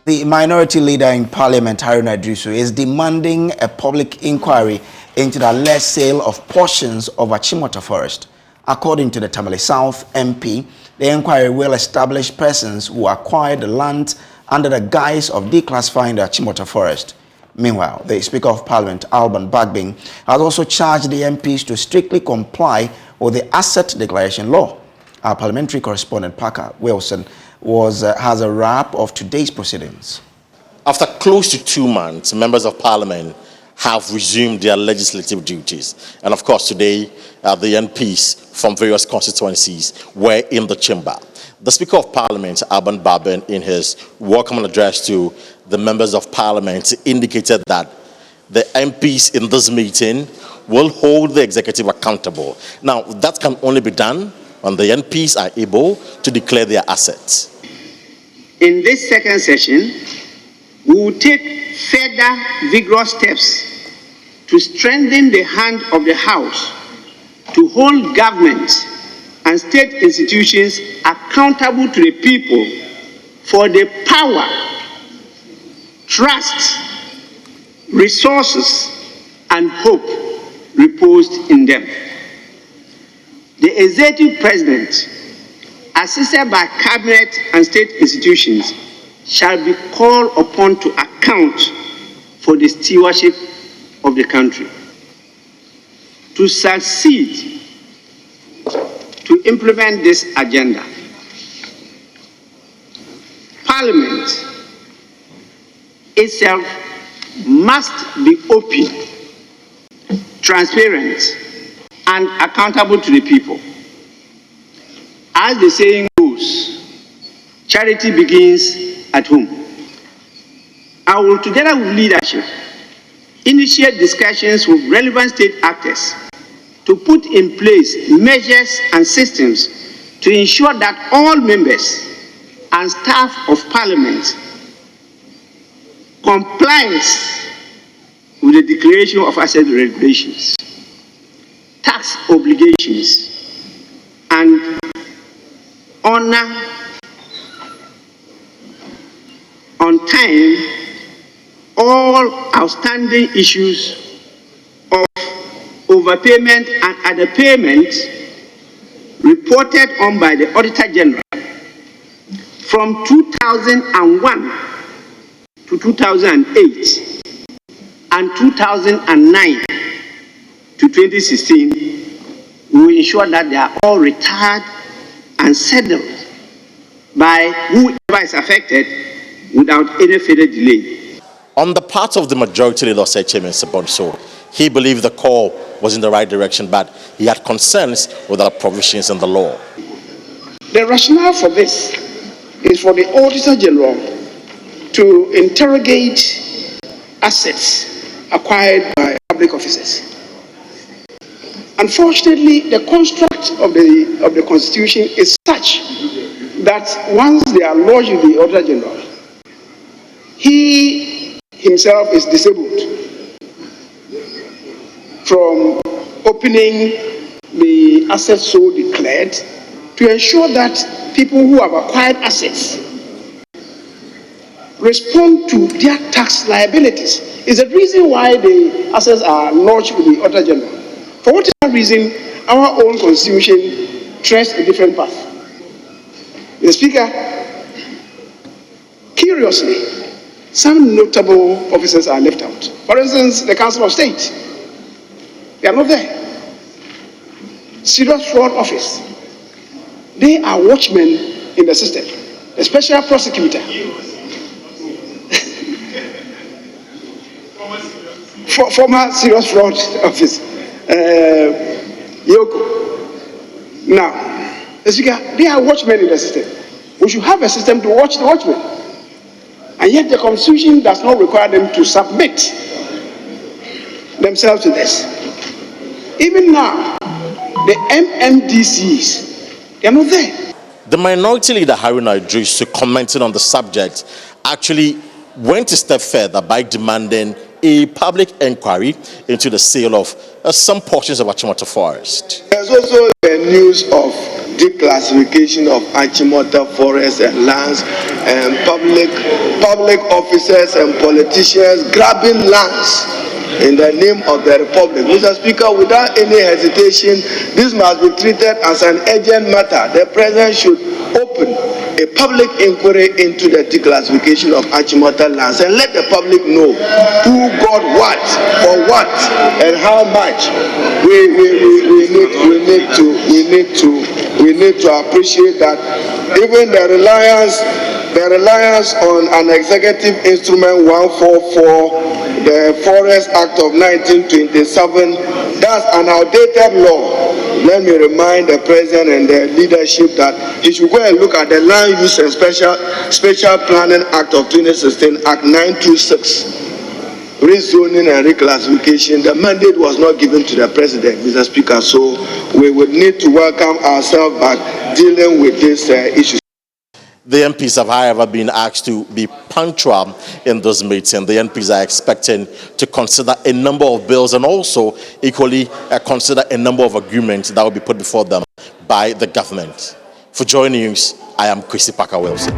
The minority leader in Parliament, Haruna Iddrisu, is demanding a public inquiry into the alleged sale of portions of Achimota Forest. According to the Tamale South MP, the inquiry will establish persons who acquired the land under the guise of declassifying the Achimota Forest. Meanwhile, the Speaker of Parliament, Alban Bagbin, has also charged the MPs to strictly comply with the asset declaration law. Our parliamentary correspondent, Parker Wilson, has a wrap of today's proceedings. After close to 2 months, members of Parliament have resumed their legislative duties. And of course, today, the MPs from various constituencies were in the chamber. The Speaker of Parliament, Alban Bagbin, in his welcome address to the members of Parliament, indicated that the MPs in this meeting will hold the executive accountable. Now, that can only be done when the MPs are able to declare their assets. In this second session, we will take further vigorous steps to strengthen the hand of the House to hold government and state institutions accountable to the people for the power, trust, resources, and hope reposed in them. The Executive President, assisted by Cabinet and state institutions, shall be called upon to account for the stewardship of the country. To succeed to implement this agenda, Parliament itself must be open, transparent, and accountable to the people. As the saying goes, charity begins at home. I will, together with leadership, initiate discussions with relevant state actors to put in place measures and systems to ensure that all members and staff of Parliament complies with the Declaration of Asset Regulations, tax obligations, and honor on time all outstanding issues of overpayment and underpayment reported on by the Auditor General from 2001 to 2008 and 2009 to 2016. We will ensure that they are all retired and settled by whoever is affected without any further delay. On the part of the majority leader, said Chairman Sebonso, he believed the call was in the right direction, but he had concerns with the provisions in the law. The rationale for this is for the Auditor General to interrogate assets acquired by public officers. Unfortunately, the construct of the Constitution is such that once they are lodged with the Auditor General, he himself is disabled from opening the assets so declared to ensure that people who have acquired assets respond to their tax liabilities. Is the reason why the assets are lodged with the Auditor General. For whatever reason, our own Constitution treads a different path. The Speaker, curiously, some notable officers are left out. For instance, the Council of State, they are not there. Serious Fraud Office, they are watchmen in the system. The Special Prosecutor, former Serious Fraud Office, Yoko. Now, the Speaker, they are watchmen in the system. We should have a system to watch the watchmen. And yet the Constitution does not require them to submit themselves to this. Even now, the MMDCs, they are not there. The minority leader, Haruna Iddrisu, commenting on the subject, actually went a step further by demanding a public inquiry into the sale of some portions of Achimota Forest. There's also the news of declassification of Achimota forests and lands, and public officers and politicians grabbing lands in the name of the Republic. Mr. Speaker, without any hesitation, this must be treated as an urgent matter. The President should open a public inquiry into the declassification of Achimota lands and let the public know who got what, for what, and how much. We need to appreciate that even the reliance on an executive instrument 144, the Forest Act of 1927, that's an outdated law. Let me remind the President and the leadership that he should go and look at the Land Use and Special Planning Act of 2016, Act 926. Rezoning and reclassification, the mandate was not given to the President, Mr. Speaker, so we would need to welcome ourselves back dealing with this issue. The MPs have, however, been asked to be punctual in this meeting. The MPs are expecting to consider a number of bills and also equally consider a number of agreements that will be put before them by the government. For Joy News, I am Chrissy Parker Wilson.